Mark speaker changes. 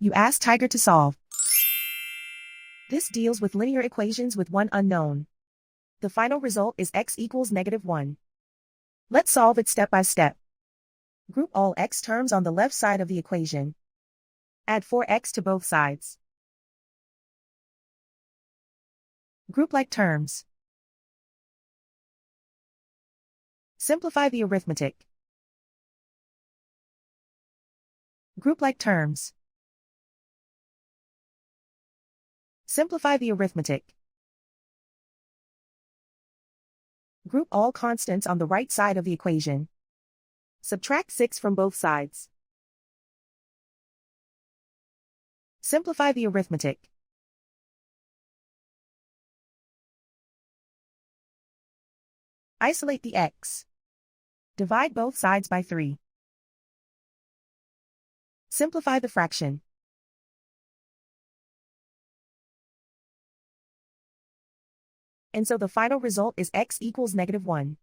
Speaker 1: You ask Tiger to solve. This deals with linear equations with one unknown. The final result is x equals -1. Let's solve it step by step. Group all x terms on the left side of the equation. Add 4x to both sides. Group like terms. Simplify the arithmetic. Group like terms. Simplify the arithmetic. Group all constants on the right side of the equation. Subtract 6 from both sides. Simplify the arithmetic. Isolate the x. Divide both sides by 3. Simplify the fraction. And so the final result is x equals -1.